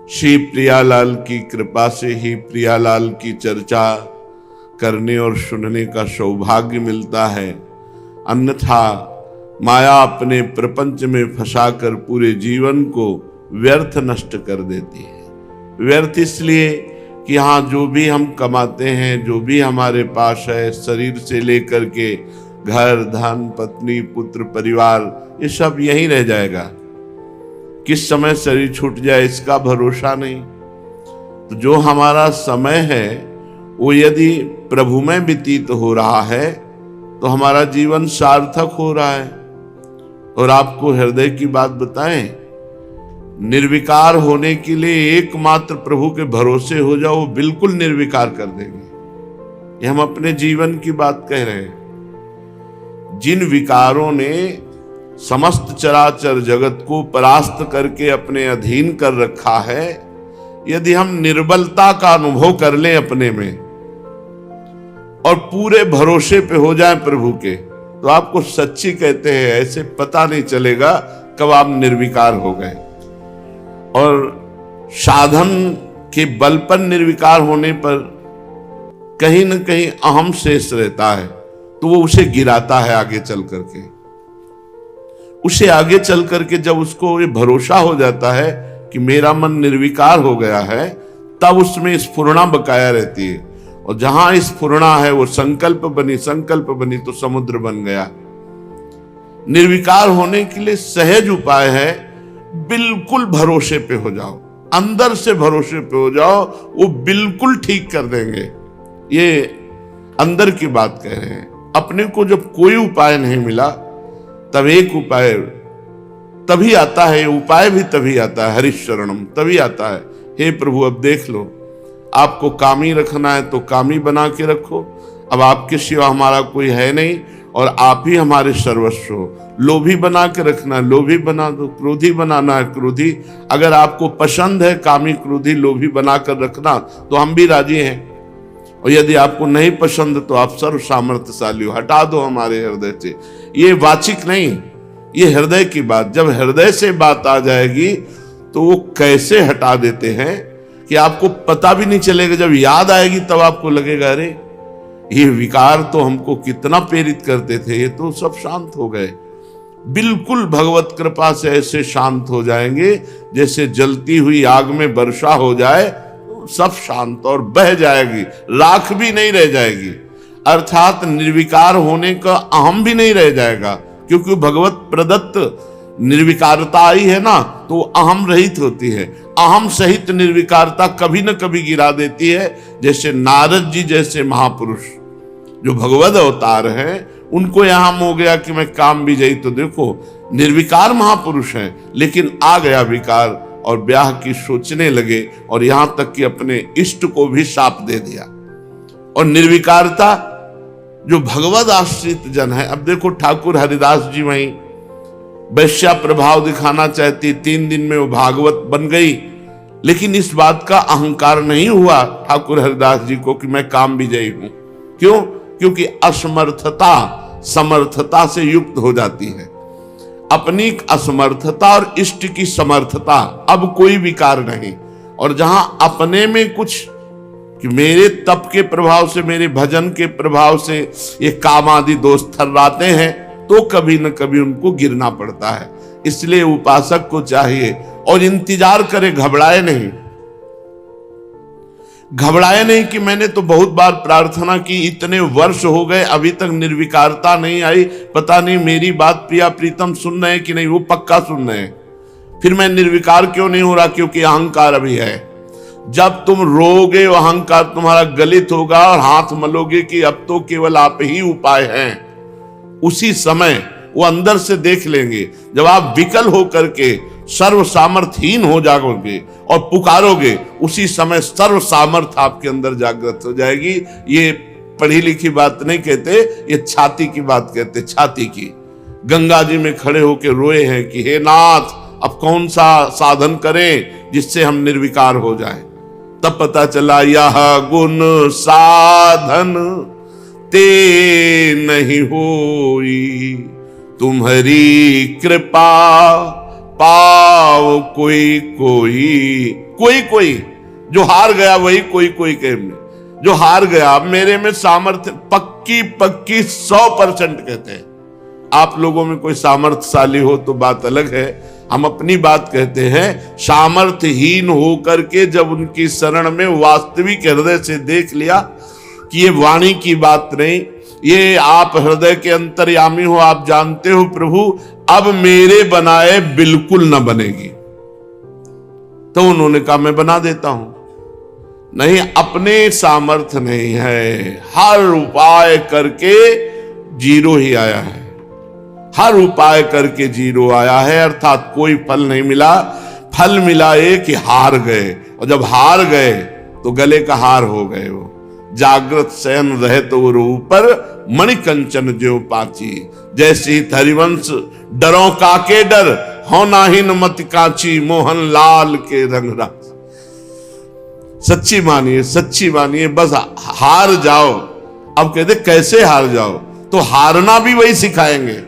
श्री प्रियालाल की कृपा से ही प्रियालाल की चर्चा करने और सुनने का सौभाग्य मिलता है, अन्यथा माया अपने प्रपंच में फंसाकर पूरे जीवन को व्यर्थ नष्ट कर देती है। व्यर्थ इसलिए कि हाँ, जो भी हम कमाते हैं, जो भी हमारे पास है, शरीर से लेकर के घर, धन, पत्नी, पुत्र, परिवार, ये सब यहीं रह जाएगा। किस समय शरीर छूट जाए इसका भरोसा नहीं। तो जो हमारा समय है वो यदि प्रभु में व्यतीत हो रहा है तो हमारा जीवन सार्थक हो रहा है। और आपको हृदय की बात बताएं, निर्विकार होने के लिए एकमात्र प्रभु के भरोसे हो जाओ, वो बिल्कुल निर्विकार कर देंगे। ये हम अपने जीवन की बात कह रहे हैं। जिन विकारों ने समस्त चराचर जगत को परास्त करके अपने अधीन कर रखा है, यदि हम निर्बलता का अनुभव कर लें अपने में और पूरे भरोसे पे हो जाएं प्रभु के, तो आपको सच्ची कहते हैं ऐसे पता नहीं चलेगा कब आप निर्विकार हो गए। और साधन के बल पर निर्विकार होने पर कहीं न कहीं अहम शेष रहता है, तो वो उसे गिराता है आगे चल करके। उसे आगे चल करके जब उसको ये भरोसा हो जाता है कि मेरा मन निर्विकार हो गया है, तब उसमें स्फुरणा बकाया रहती है। और जहां स्फुरणा है वो संकल्प बनी तो समुद्र बन गया। निर्विकार होने के लिए सहज उपाय है, बिल्कुल भरोसे पे हो जाओ, अंदर से भरोसे पे हो जाओ, वो बिल्कुल ठीक कर देंगे। ये अंदर की बात कह रहे हैं। अपने को जब कोई उपाय नहीं मिला तब एक उपाय तभी आता है, उपाय भी तभी आता है, हरिशरणम तभी आता है। हे प्रभु, अब देख लो, आपको कामी रखना है तो कामी बना के रखो। अब आपके सिवा हमारा कोई है नहीं और आप ही हमारे सर्वस्व हो। लोभी बना के रखना है, लोभी बना दो। क्रोधी बनाना है, क्रोधी। अगर आपको पसंद है कामी, क्रोधी, लोभी बना कर रखना तो हम भी राजी हैं। और यदि आपको नहीं पसंद तो आप सर्व सामर्थ्यशाली हो, हटा दो हमारे हृदय से। ये वाचिक नहीं, ये हृदय की बात। जब हृदय से बात आ जाएगी तो वो कैसे हटा देते हैं कि आपको पता भी नहीं चलेगा। जब याद आएगी तब आपको लगेगा अरे ये विकार तो हमको कितना प्रेरित करते थे, ये तो सब शांत हो गए। बिल्कुल भगवत कृपा से ऐसे शांत हो जाएंगे जैसे जलती हुई आग में वर्षा हो जाए, सब शांत और बह जाएगी, राख भी नहीं रह जाएगी। अर्थात निर्विकार होने का अहम भी नहीं रह जाएगा, क्योंकि भगवत प्रदत्त निर्विकारता आई है ना, तो अहम रहित होती है। अहम सहित निर्विकारता कभी न कभी गिरा देती है। जैसे नारद जी जैसे महापुरुष जो भगवत अवतार हैं, उनको यहां हो गया कि मैं काम भी जाई, तो देखो निर्विकार महापुरुष हैं, लेकिन आ गया विकार और ब्याह की सोचने लगे और यहां तक कि अपने इष्ट को भी शाप दे दिया। और निर्विकारता जो भगवत आश्रित जन है, अब देखो ठाकुर हरिदास जी वहीं वैश्या प्रभाव दिखाना चाहती, 3 दिन में वो भागवत बन गई, लेकिन इस बात का अहंकार नहीं हुआ ठाकुर हरिदास जी को कि मैं काम विजयी हूं। क्यों? क्योंकि असमर्थता समर्थता से युक्त हो जाती है। अपनी असमर्थता और इष्ट की समर्थता, अब कोई विकार नहीं। और जहां अपने में कुछ कि मेरे तप के प्रभाव से, मेरे भजन के प्रभाव से ये काम आदि दोष थर्राते हैं, तो कभी न कभी उनको गिरना पड़ता है। इसलिए उपासक को चाहिए और इंतजार करे, घबराए नहीं। घबराए नहीं कि मैंने तो बहुत बार प्रार्थना की, इतने वर्ष हो गए अभी तक निर्विकारता नहीं आई, पता नहीं मेरी बात प्रिया प्रीतम सुन रहे हैं कि नहीं। वो पक्का सुन रहे हैं, फिर मैं निर्विकार क्यों नहीं हो रहा? क्योंकि अहंकार अभी है। जब तुम रोगे अहंकार तुम्हारा गलित होगा और हाथ मलोगे कि अब तो केवल आप ही उपाय हैं, उसी समय वो अंदर से देख लेंगे। जब आप विकल होकर के सर्व सामर्थ्यहीन हो जाओगे और पुकारोगे, उसी समय सर्व सामर्थ्य आपके अंदर जागृत हो जाएगी। ये पढ़ी लिखी बात नहीं कहते, ये छाती की बात कहते, छाती की। गंगा जी में खड़े होकर रोए हैं कि हे नाथ, अब कौन सा साधन करें जिससे हम निर्विकार हो जाएं। तब पता चला यह गुण साधन ते नहीं होई, तुम्हारी कृपा पाव कोई कोई कोई कोई जो हार गया वही कोई कोई कहे जो हार गया। अब मेरे में सामर्थ्य पक्की 100% कहते हैं। आप लोगों में कोई सामर्थ्यशाली हो तो बात अलग है, हम अपनी बात कहते हैं। सामर्थ्यहीन होकर के जब उनकी शरण में वास्तविक हृदय से देख लिया कि ये वाणी की बात नहीं, ये आप हृदय के अंतर्यामी हो, आप जानते हो प्रभु अब मेरे बनाए बिल्कुल न बनेगी, तो उन्होंने कहा मैं बना देता हूं। नहीं, अपने सामर्थ्य नहीं है, हर उपाय करके जीरो ही आया है, हर उपाय करके जीरो आया है, अर्थात कोई फल नहीं मिला। फल मिला ये कि हार गए, और जब हार गए तो गले का हार हो गए। वो जागृत शयन रहे तो वो ऊपर मणिकंचन ज्यों पाची, जैसे ही हरिवंश डरो काके डर हो नाहिन मत काची, मोहन लाल के रंग राज। सच्ची मानिए, सच्ची मानिए, बस हार जाओ। अब कहते कैसे हार जाओ, तो हारना भी वही सिखाएंगे,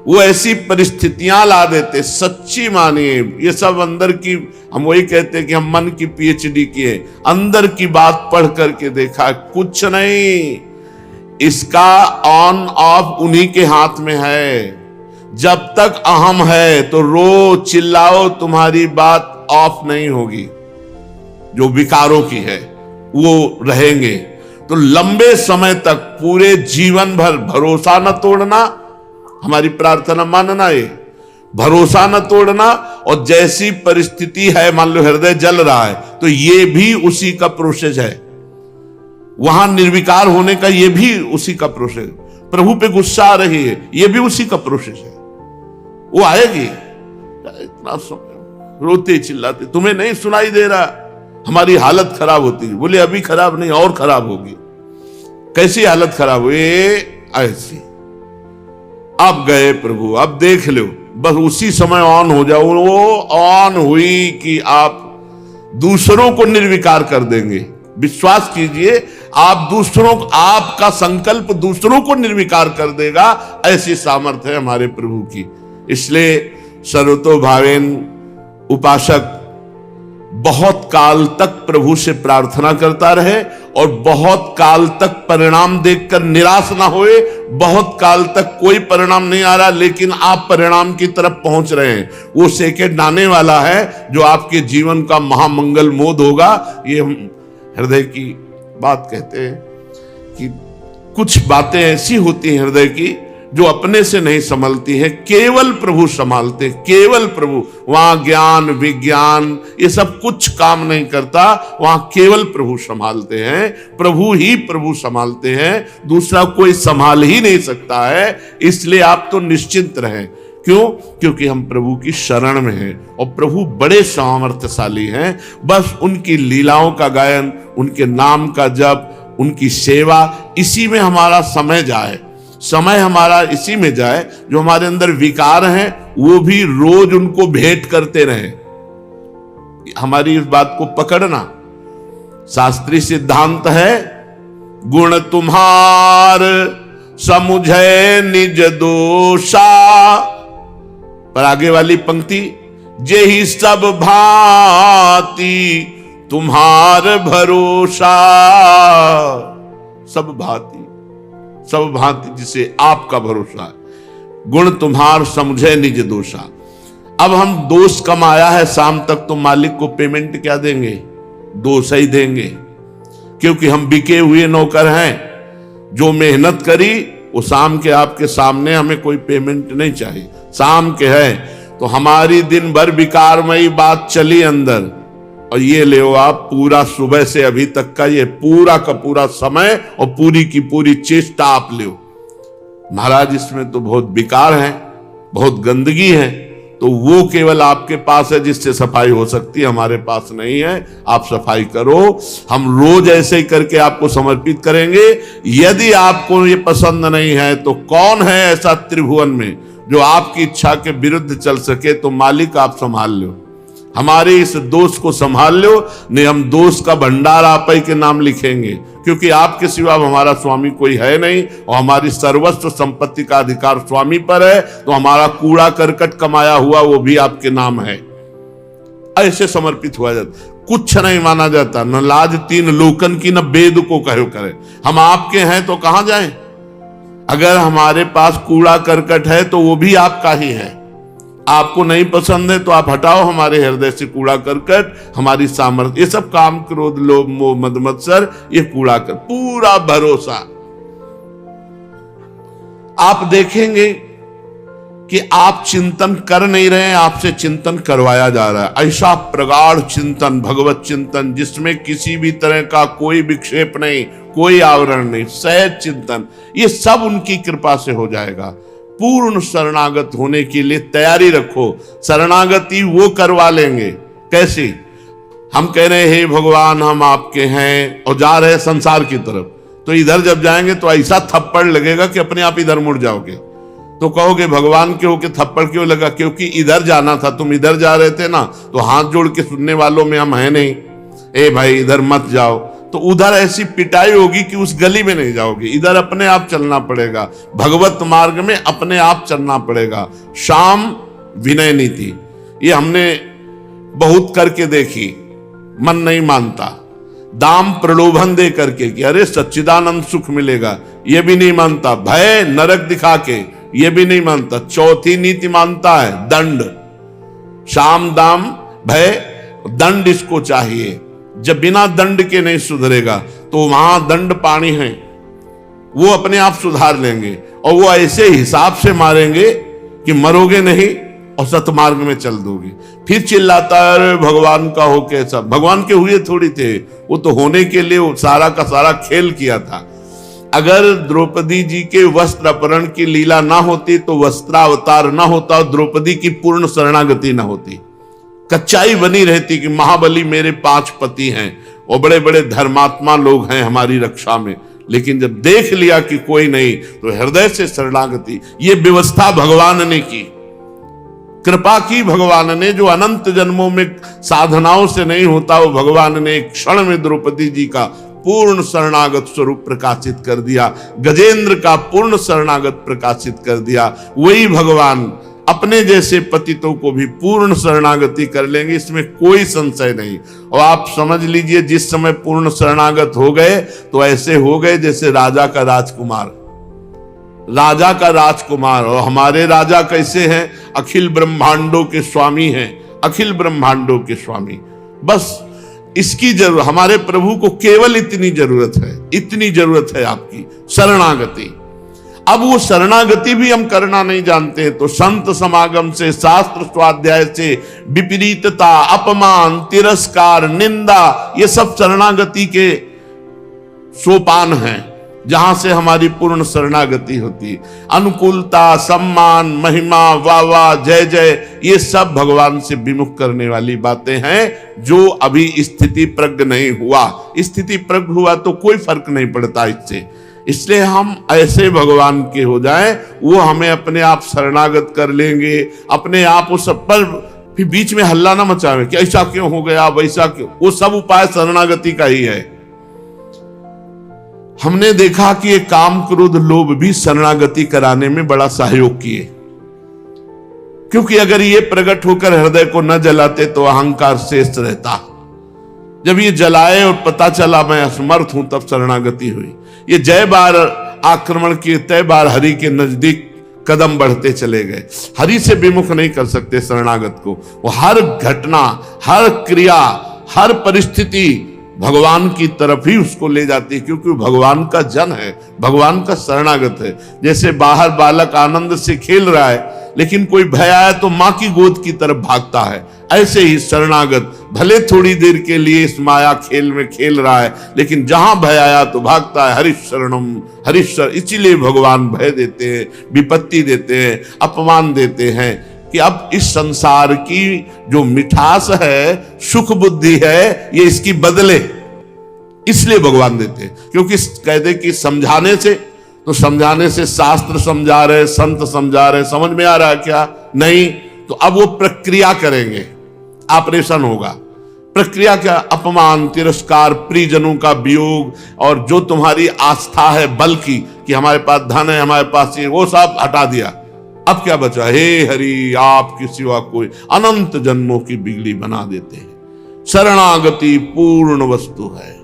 वो ऐसी परिस्थितियां ला देते। सच्ची मानिए, ये सब अंदर की, हम वही कहते हैं कि हम मन की पीएचडी किए, अंदर की बात पढ़ करके देखा, कुछ नहीं, इसका ऑन ऑफ उन्हीं के हाथ में है। जब तक अहम है तो रो चिल्लाओ, तुम्हारी बात ऑफ नहीं होगी। जो विकारों की है वो रहेंगे। तो लंबे समय तक, पूरे जीवन भर भरोसा न तोड़ना, हमारी प्रार्थना मानना, ये भरोसा न तोड़ना। और जैसी परिस्थिति है, मान लो हृदय जल रहा है, तो ये भी उसी का प्रोसेस है। वहां निर्विकार होने का ये भी उसी का प्रोसेस। प्रभु पे गुस्सा आ रही है, ये भी उसी का प्रोसेस है। वो आएगी, इतना रोते चिल्लाते, तुम्हें नहीं सुनाई दे रहा, हमारी हालत खराब होती है। बोले अभी खराब नहीं, और खराब होगी। कैसी हालत खराब हुई? ऐसी। अब गए प्रभु, अब देख लो, बस उसी समय ऑन हो जाओ। वो ऑन हुई कि आप दूसरों को निर्विकार कर देंगे। विश्वास कीजिए, आप दूसरों, आपका संकल्प दूसरों को निर्विकार कर देगा। ऐसी सामर्थ्य है हमारे प्रभु की। इसलिए सर्वतो भावेन उपासक बहुत काल तक प्रभु से प्रार्थना करता रहे, और बहुत काल तक परिणाम देखकर निराश ना होए। बहुत काल तक कोई परिणाम नहीं आ रहा, लेकिन आप परिणाम की तरफ पहुंच रहे हैं। वो सेकंड आने वाला है जो आपके जीवन का महामंगल मोद होगा। ये हम हृदय की बात कहते हैं कि कुछ बातें ऐसी होती हैं हृदय की जो अपने से नहीं संभलती है, केवल प्रभु संभालते, केवल प्रभु। वहां ज्ञान विज्ञान ये सब कुछ काम नहीं करता, वहां केवल प्रभु संभालते हैं। प्रभु ही प्रभु संभालते हैं, दूसरा कोई संभाल ही नहीं सकता है। इसलिए आप तो निश्चिंत रहें। क्यों? क्योंकि हम प्रभु की शरण में हैं, और प्रभु बड़े सामर्थ्यशाली हैं। बस उनकी लीलाओं का गायन, उनके नाम का जप, उनकी सेवा, इसी में हमारा समय जाए, समय हमारा इसी में जाए। जो हमारे अंदर विकार हैं वो भी रोज उनको भेंट करते रहे। हमारी इस बात को पकड़ना। शास्त्रीय सिद्धांत है, गुण तुम्हार समुझे निज दोषा। पर आगे वाली पंक्ति, जेहि सब भांति तुम्हार भरोसा। सब भांति, सब भांति जिसे आपका भरोसा है। गुण तुम्हार समझे निज दोषा। अब हम दोष कमाया है, शाम तक तो मालिक को पेमेंट क्या देंगे? दोष ही देंगे, क्योंकि हम बिके हुए नौकर हैं। जो मेहनत करी वो शाम के आपके सामने, हमें कोई पेमेंट नहीं चाहिए। शाम के है तो हमारी दिन भर विकारमयी बात चली अंदर, और ये ले आप पूरा सुबह से अभी तक का ये पूरा का पूरा समय और पूरी की पूरी चेष्टा आप ले। महाराज इसमें तो बहुत विकार है, बहुत गंदगी है, तो वो केवल आपके पास है जिससे सफाई हो सकती है, हमारे पास नहीं है। आप सफाई करो, हम रोज ऐसे ही करके आपको समर्पित करेंगे। यदि आपको ये पसंद नहीं है तो कौन है ऐसा त्रिभुवन में जो आपकी इच्छा के विरुद्ध चल सके? तो मालिक आप संभाल लो, हमारे इस दोष को संभाल लो, नहीं हम दोष का भंडार आप ही के नाम लिखेंगे, क्योंकि आपके सिवा हमारा स्वामी कोई है नहीं, और हमारी सर्वस्व संपत्ति का अधिकार स्वामी पर है। तो हमारा कूड़ा करकट कमाया हुआ वो भी आपके नाम है। ऐसे समर्पित हुआ जाता, कुछ नहीं माना जाता। न लाज तीन लोकन की, न वेद को कहो करे। हम आपके हैं तो कहां जाएं? अगर हमारे पास कूड़ा करकट है तो वो भी आपका ही है। आपको नहीं पसंद है तो आप हटाओ हमारे हृदय से कूड़ा करकट, हमारी सामर्थ्य, ये सब काम, क्रोध, लोभ, मोह, मद, मत्सर, ये कूड़ा कर, पूरा भरोसा। आप देखेंगे कि आप चिंतन कर नहीं रहे हैं, आपसे चिंतन करवाया जा रहा है। ऐसा प्रगाढ़ चिंतन, भगवत चिंतन, जिसमें किसी भी तरह का कोई विक्षेप नहीं, कोई आवरण नहीं, सहज चिंतन, ये सब उनकी कृपा से हो जाएगा। पूर्ण शरणागत होने के लिए तैयारी रखो। शरणागति वो करवा लेंगे। कैसी? हम कह रहे हैं हे भगवान हम आपके हैं, और जा रहे हैं संसार की तरफ, तो इधर जब जाएंगे तो ऐसा थप्पड़ लगेगा कि अपने आप इधर मुड़ जाओगे। तो कहोगे भगवान के होके थप्पड़ क्यों लगा? क्योंकि इधर जाना था, तुम इधर जा रहे थे ना, तो हाथ जोड़ के सुनने वालों में हम हैं नहीं, ए भाई इधर मत जाओ। तो उधर ऐसी पिटाई होगी कि उस गली में नहीं जाओगे, इधर अपने आप चलना पड़ेगा। भगवत मार्ग में अपने आप चलना पड़ेगा। शाम विनय नीति, ये हमने बहुत करके देखी, मन नहीं मानता। दाम प्रलोभन दे करके कि अरे सच्चिदानंद सुख मिलेगा, ये भी नहीं मानता। भय नरक दिखा के, ये भी नहीं मानता। चौथी नीति मानता है दंड। शाम दाम भय, दंड इसको चाहिए। जब बिना दंड के नहीं सुधरेगा तो वहां दंड पानी है, वो अपने आप सुधार लेंगे, और वो ऐसे हिसाब से मारेंगे कि मरोगे नहीं और सतमार्ग में चल दोगे। फिर चिल्लाता है अरे भगवान का हो कैसा? भगवान के हुए थोड़ी थे, वो तो होने के लिए सारा का सारा खेल किया था। अगर द्रौपदी जी के वस्त्र अपहरण की लीला ना होती तो वस्त्रावतार ना होता, द्रौपदी की पूर्ण शरणागति ना होती। कच्चाई बनी रहती कि महाबली मेरे 5 पति हैं और बड़े बड़े धर्मात्मा लोग हैं हमारी रक्षा में, लेकिन जब देख लिया कि कोई नहीं तो हृदय से शरणागति। ये व्यवस्था भगवान ने की, कृपा की भगवान ने, जो अनंत जन्मों में साधनाओं से नहीं होता, वो भगवान ने एक क्षण में द्रौपदी जी का पूर्ण शरणागत स्वरूप प्रकाशित कर दिया, गजेंद्र का पूर्ण शरणागत प्रकाशित कर दिया। वही भगवान अपने जैसे पतितों को भी पूर्ण शरणागति कर लेंगे, इसमें कोई संशय नहीं। और आप समझ लीजिए जिस समय पूर्ण शरणागत हो गए तो ऐसे हो गए जैसे राजा का राजकुमार, राजा का राजकुमार। और हमारे राजा कैसे हैं? अखिल ब्रह्मांडों के स्वामी हैं, अखिल ब्रह्मांडों के स्वामी। बस इसकी जरूरत, हमारे प्रभु को केवल इतनी जरूरत है, इतनी जरूरत है आपकी शरणागति। अब वो शरणागति भी हम करना नहीं जानते हैं, तो संत समागम से, शास्त्र स्वाध्याय से, विपरीतता, अपमान, तिरस्कार, निंदा, ये सब शरणागति के सोपान हैं, जहां से हमारी पूर्ण शरणागति होती है। अनुकूलता, सम्मान, महिमा, वाह जय जय, ये सब भगवान से विमुख करने वाली बातें हैं, जो अभी स्थिति प्रज्ञ नहीं हुआ। स्थिति प्रज्ञ हुआ तो कोई फर्क नहीं पड़ता इससे। इसलिए हम ऐसे भगवान के हो जाएं, वो हमें अपने आप शरणागत कर लेंगे, अपने आप उस सब पर। फिर बीच में हल्ला ना मचावे कि ऐसा क्यों हो गया, वैसा क्यों, वो सब उपाय शरणागति का ही है। हमने देखा कि ये काम, क्रोध, लोभ भी शरणागति कराने में बड़ा सहयोग किए, क्योंकि अगर ये प्रकट होकर हृदय को न जलाते तो अहंकार शेष रहता। जब ये जलाए और पता चला मैं असमर्थ हूं, तब शरणागति हुई। ये जय बार आक्रमण किए, तय बार हरि के नजदीक कदम बढ़ते चले गए। हरि से विमुख नहीं कर सकते शरणागत को। वो हर घटना, हर क्रिया, हर परिस्थिति भगवान की तरफ ही उसको ले जाती है, क्योंकि भगवान का जन है, भगवान का शरणागत है। जैसे बाहर बालक आनंद से खेल रहा है, लेकिन कोई भय आया तो मां की गोद की तरफ भागता है, ऐसे ही शरणागत भले थोड़ी देर के लिए इस माया खेल में खेल रहा है, लेकिन जहां भय आया तो भागता है। हरिशरणम हरिशर, इसीलिए भगवान भय देते हैं, विपत्ति देते हैं, अपमान देते हैं, कि अब इस संसार की जो मिठास है, सुख बुद्धि है, ये इसकी बदले, इसलिए भगवान देते हैं। क्योंकि कहते कि समझाने से, तो समझाने से शास्त्र समझा रहे, संत समझा रहे, समझ में आ रहा है क्या? नहीं। तो अब वो प्रक्रिया करेंगे, ऑपरेशन होगा। प्रक्रिया क्या? अपमान, तिरस्कार, प्रियजनों का वियोग, और जो तुम्हारी आस्था है बल की, कि हमारे पास धन है, हमारे पास ये, वो सब हटा दिया। अब क्या बचा? हे हरि, आपके सिवा कोई, अनंत जन्मों की बिगड़ी बना देते हैं। शरणागति पूर्ण वस्तु है,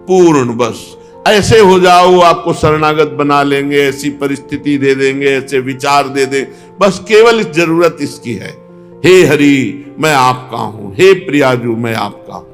पूर्ण। बस ऐसे हो जाओ, आपको शरणागत बना लेंगे, ऐसी परिस्थिति दे देंगे, ऐसे विचार दे दें, बस केवल इस जरूरत इसकी है, हे हरि मैं आपका हूं, हे प्रियाजू मैं आपका हूं।